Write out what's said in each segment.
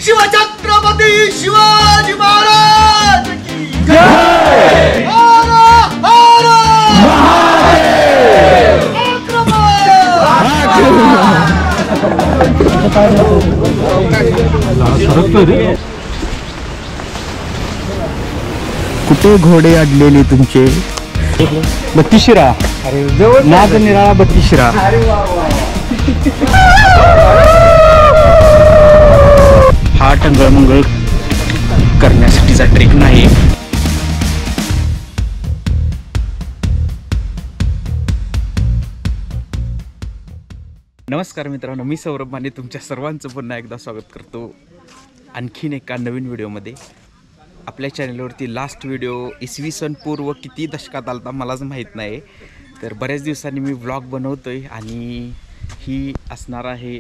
शिवछत्रपती शिवाजी महाराज की जय। हर हर महादेव। कुठे घोडे अडलेले तुमचे? बत्तीशिरा, नाद निराळा बत्तीशिरा। हा टंगळमंगळ करण्यासाठीचा ट्रेक नाही। नमस्कार मित्रांनो, मी सौरभ माने तुमच्या सर्वांचं पुन्हा एकदा स्वागत करतो आणखीन एका नवीन व्हिडिओमध्ये। आपल्या चॅनलवरती लास्ट व्हिडिओ इसवी सन पूर्व किती दशकात आलता मलाच माहीत नाही, तर बऱ्याच दिवसांनी मी व्लॉग बनवतोय आणि ही असणार आहे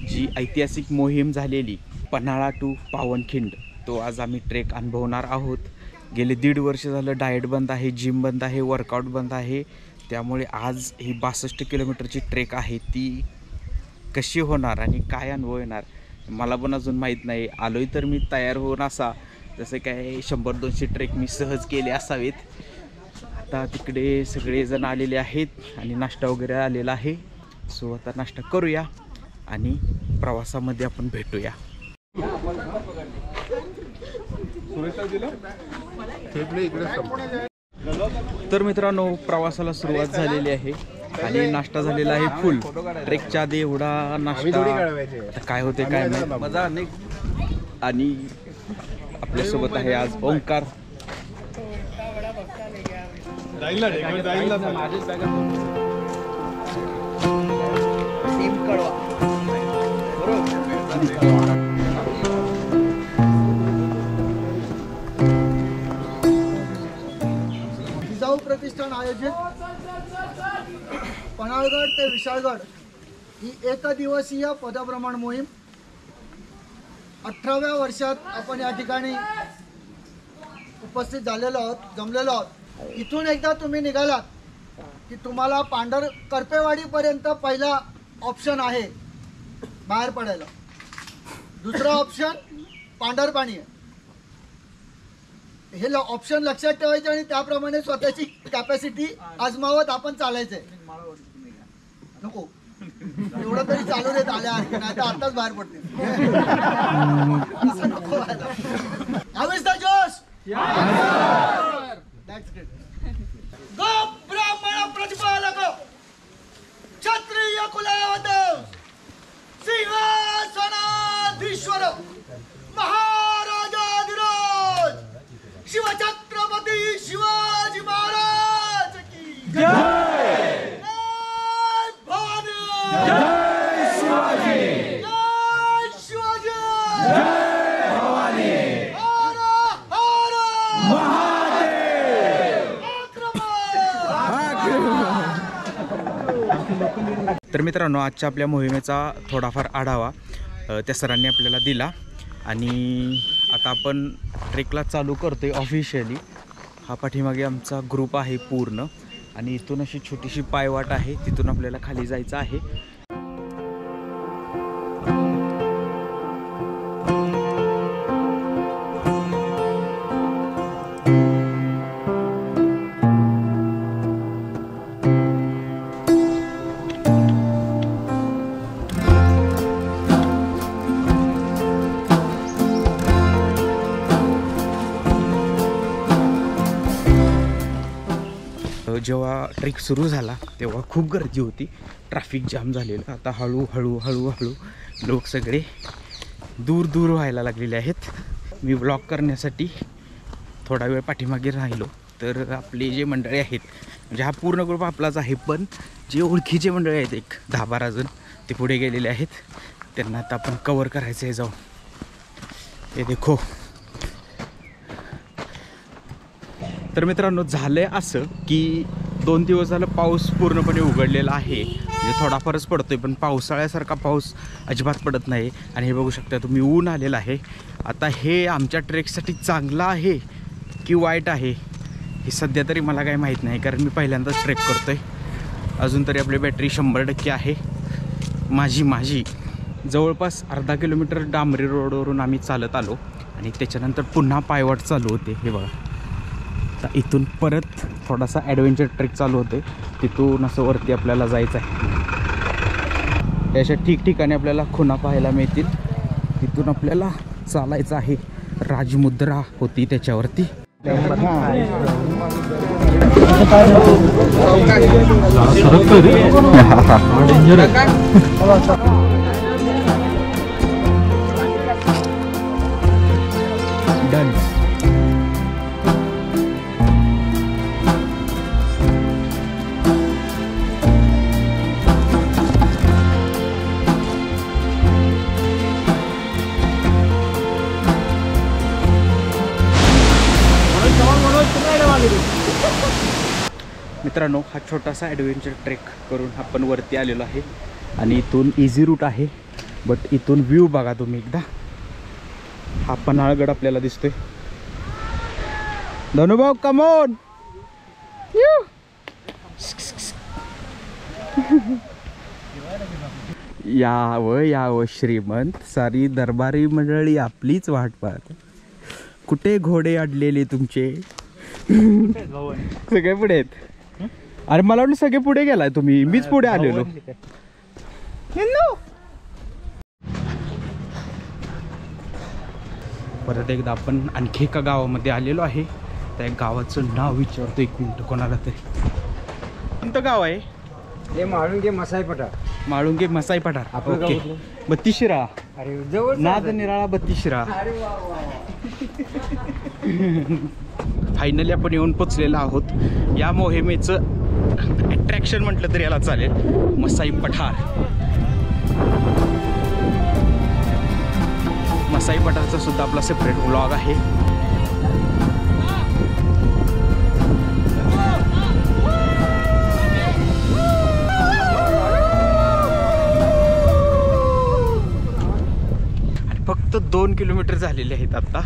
जी ऐतिहासिक मोहीम झालेली पन्हाळा टू पावनखिंड, तो आज आम्ही ट्रेक अनुभवणार आहोत। गेले 1.5 वर्ष झालं डाएट बंद आहे, जिम बंद आहे, वर्कआउट बंद आहे, त्यामुळे आज ही 62 किलोमीटरची ट्रेक आहे ती कशी होणार आणि काय अनुभव येणार मला पण अजून माहीत नाही। आलोय तर मी तयार होऊन असा, जसं काय 100-200 ट्रेक मी सहज केले असावेत। आता तिकडे सगळेजण आलेले आहेत आणि नाश्ता वगैरे आलेला आहे, सो आता नाश्ता करूया आणि प्रवासामध्ये आपण भेटूया। तर मित्रांनो, प्रवासाला सुरुवात झालेली आहे आणि नाश्ता झालेला आहे फुल। ट्रेकच्या आधी एवढा नाश्ता, आता काय होते काय नाही मजा अनेक। आणि आपल्यासोबत आहे आज ओंकार। जिजाऊ प्रतिष्ठान आयोजित पन्हाळगड ते विशाळगड ही एकदिवसीय पदभ्रमण मोहीम 18व्या वर्षात आपण या ठिकाणी उपस्थित झालेलो आहोत, जमलेलो आहोत। इथून एकदा तुम्ही निघालात की तुम्हाला करपेवाडीपर्यंत पहिला ऑप्शन आहे बाहेर पडायला, दुसरा ऑप्शन पांढरपाणी आहे। हे ऑप्शन लक्षात ठेवायचे आणि त्याप्रमाणे स्वतःची कॅपॅसिटी आजमावत आपण चालायचंय। नको एवढं तरी चालू देत आल्या नाही तर आताच बाहेर पडते। हवेच द जोश। गो ब्राह्मण प्रतिपालक क्षत्रिय कुलावत सिंहासनाधीश्वर महाराजाधिराज शिवछत्रपती शिवाजी महाराज की जय। तर मित्रांनो, आजच्या आपल्या मोहिमेचा थोडाफार आढावा त्या सरांनी आपल्याला दिला आणि आता आपण ट्रेकला चालू करतोय ऑफिशियली। हा पाठीमागे आमचा ग्रुप आहे पूर्ण आणि इथून अशी छोटीशी पायवाट आहे, तिथून आपल्याला खाली जायचं आहे। जेव्हा ट्रेक सुरू झाला तेव्हा खूप गर्दी होती, ट्रॅफिक जाम झालेलं। आता हळूहळू हळूहळू लोक सगळे दूर दूर व्हायला लागलेले आहेत। मी व्लॉग करण्यासाठी थोडा वेळ पाठीमागे राहिलो तर आपले जे मंडळी आहेत, म्हणजे हा पूर्ण ग्रुप आपलाच आहे, पण जे ओळखीचे मंडळी आहेत एक 10-12 जण ते पुढे गेलेले आहेत, त्यांना आता आपण कवर करायचं आहे जाऊन। हे देखो। तर मित्रांनो, झालंय असं की 2 दिवस झालं पाऊस पूर्णपणे उघडलेला आहे, म्हणजे थोडाफारच पडतोय पण पावसाळ्यासारखा पाऊस अजिबात पडत नाही। आणि हे बघू शकता तुम्ही, ऊन आलेलं आहे। आता हे आमच्या ट्रेकसाठी चांगलं आहे की वाईट आहे हे सध्या तरी मला काही माहीत नाही, कारण मी पहिल्यांदाच ट्रेक करतोय। अजून तरी आपली बॅटरी 100% आहे माझी जवळपास अर्धा किलोमीटर डांबरी रोडवरून आम्ही चालत आलो आणि त्याच्यानंतर पुन्हा पायवाट चालू होते. हे बघा, आता इथून परत थोडासा ॲडव्हेंचर ट्रेक चालू होते. तिथून असं वरती आपल्याला जायचं आहे. अशा ठिकठिकाणी आपल्याला खुणा पाहायला मिळतील. तिथून आपल्याला चालायचं आहे. राजमुद्रा होती त्याच्यावरती. डन. मित्रांनो, हा छोटासा ॲडव्हेंचर ट्रेक करून आपण वरती आलेलो आहे आणि इथून इझी रूट आहे. बट इथून व्ह्यू बघा तुम्ही एकदा. हा पन्हाळगड आपल्याला दिसतोय. धनुभाऊ कमोन. यावं श्रीमंत, सारी दरबारी मंडळी आपलीच वाट पाहत. कुठे घोडे अडलेले तुमचे? सगळे पुढे आहेत. अरे मला वाटलं सगळे पुढे गेलाय तुम्ही, मीच पुढे आलेलो. परत एकदा आपण आणखी एका गावामध्ये आलेलो आहे. त्या गावाचं नाव विचारतो एक मिनिट कोणाला तरी. कोणतं गाव आहे? हे माळुंगे मसाई पठार. माळुंगे मसाई पठार. आपलं गाव कुठलं? 32 शिराळा. अरे जवळ नाद निराळा 32 शिराळा. अरे वा वा फायनली आपण येऊन पोचलेलो आहोत. या मोहिमेचं अट्रॅक्शन म्हटलं तरी याला चालेल, मसाई पठार. मसाई पठारचा सुद्धा आपला सेपरेट व्लॉग आहे. आणि फक्त 2 किलोमीटर झालेले आहेत आता.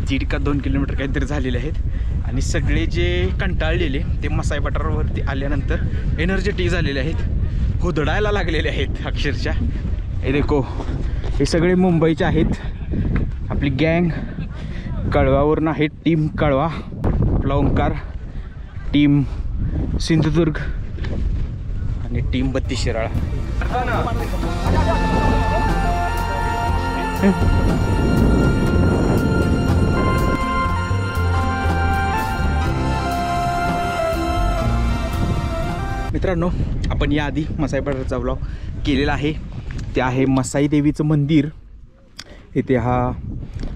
1.5 का 2 किलोमीटर काहीतरी झालेले आहेत. आणि सगळे जे कंटाळलेले ते मसाई पठारावरती आल्यानंतर एनर्जेटिक झालेले आहेत, हुदडायला लागलेले आहेत अक्षरशः. हे देखो, हे सगळे मुंबईचे आहेत. आपली गँग कळवावरून आहे. टीम कळवा, आपला ओंकार, टीम सिंधुदुर्ग आणि टीम 32 शिराळा. मित्रांनो, आपण याआधी मसाई पठारचा व्लॉग केलेला आहे. ते आहे मसाई देवीचं मंदिर. इथे हा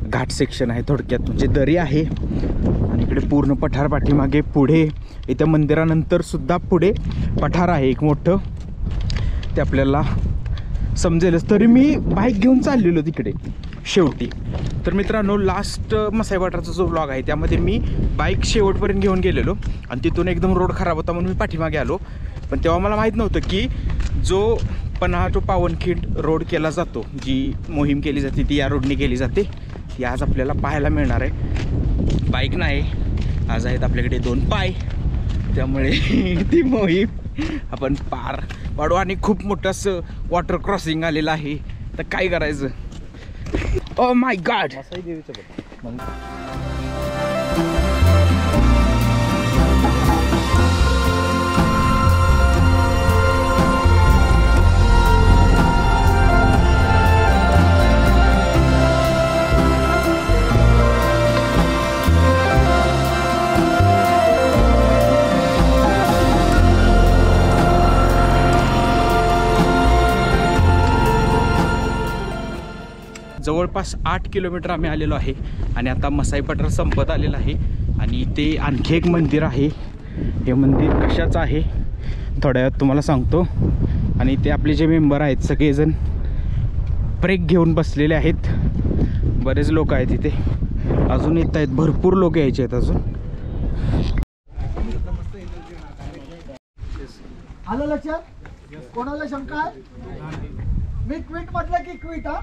घाट सेक्शन आहे, थोडक्यात म्हणजे दरी आहे. आणि इकडे पूर्ण पठार पाठीमागे. पुढे इथे मंदिरानंतर सुद्धा पुढे पठार आहे एक मोठं. ते आपल्याला समजेलच. तरी मी बाईक घेऊन चाललेलो तिकडे शेवटी. तर मित्रांनो, लास्ट मसाई पठारचा जो व्लॉग आहे त्यामध्ये मी बाईक शेवटपर्यंत घेऊन गेलेलो आणि तिथून एकदम रोड खराब होता म्हणून मी पाठीमागे आलो. पण तेव्हा मला माहीत नव्हतं की जो पन्हाळा टू पावनखिंड रोड केला जातो, जी मोहीम केली जाते ती या रोडने केली जाते. ती आज आपल्याला पाहायला मिळणार आहे. बाईक नाही, आज आहेत आपल्याकडे 2 पाय. त्यामुळे ती मोहीम आपण पार पाडू. आणि खूप मोठं असं वॉटर क्रॉसिंग आलेलं आहे. तर काय करायचं? Oh my God. मसाई देवीचं जवळपास 8 किलोमीटर आम्ही आलेलो आहे आणि आता मसाई पठार संपत आलेलं आहे. आणि इथे आणखी एक मंदिर आहे. हे मंदिर कशाचं आहे थोड्या वेळात तुम्हाला सांगतो. आणि ते आपले जे मेंबर आहेत सगळेजण ब्रेक घेऊन बसलेले आहेत. बरेच लोक आहेत इथे, अजून येत आहेत, भरपूर लोक यायचे आहेत अजून. आलं लक्षात? कोणाला शंका आहे? मी क्विट म्हटलं की क्विट. हा,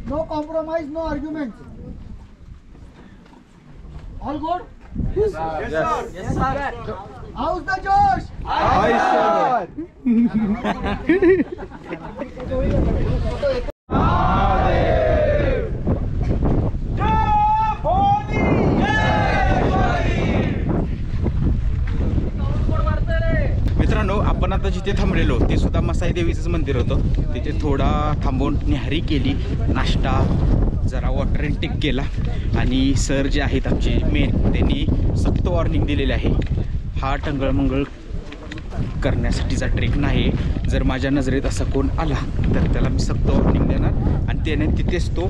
no compromise, no argument. All good? Yes, sir. How's the Josh? Hi, sir. थांबलेलो ते सुद्धा मसाई देवीचंच मंदिर होतं. तिथे थोडा थांबून न्याहारी केली, नाश्ता, जरा वॉटर इनटेक केला. आणि सर जे आहेत आमचे मेन, त्यांनी सक्त वॉर्निंग दिलेली आहे, हा टंगळमंगळ करण्यासाठीचा ट्रेक नाही. जर माझ्या नजरेत असा कोण आला तर त्याला मी सक्त वॉर्निंग देणार आणि त्याने तिथेच तो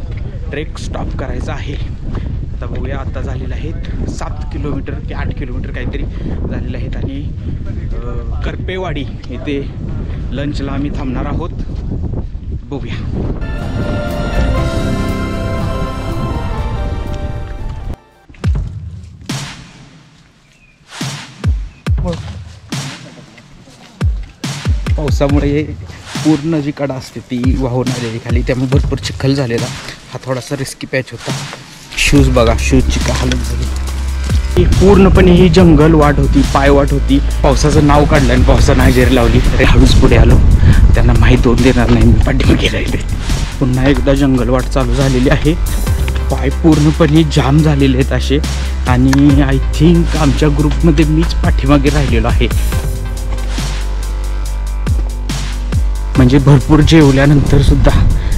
ट्रेक स्टॉप करायचा आहे. आता बघूया, आता झालेलं आहेत 7 किलोमीटर की 8 किलोमीटर काहीतरी झालेलं आहेत. आणि करपेवाडी इथे लंचला आम्ही थांबणार आहोत. बघूया. पावसामुळे पूर्ण जी कडा असते ती वाहून आलेली खाली, त्यामुळे भरपूर चिखल झालेला. हा थोडासा रिस्की पॅच होता. शूज बघा, शूजची काय हालत झाली. ही पूर्णपणे ही जंगल वाट होती, पाय वाट होती. पावसाचं नाव काढलं आणि पावसानं हजेरी लावली. अरे हळूच पुढे आलो, त्यांना माहीत होऊन देणार नाही मी पाठीमागे राहिले. पुन्हा एकदा जंगल वाट चालू झालेली आहे. पाय पूर्णपणे जाम झालेले आहेत असे. आणि आय थिंक आमच्या ग्रुपमध्ये मीच पाठीमागे राहिलेलो आहे. म्हणजे भरपूर जेवल्यानंतर सुद्धा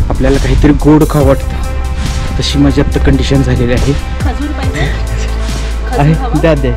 आपल्याला काहीतरी गोड खावं वाटतं, तशी माझी आता कंडिशन झालेली आहे. खजूर पाहिजे? द्या.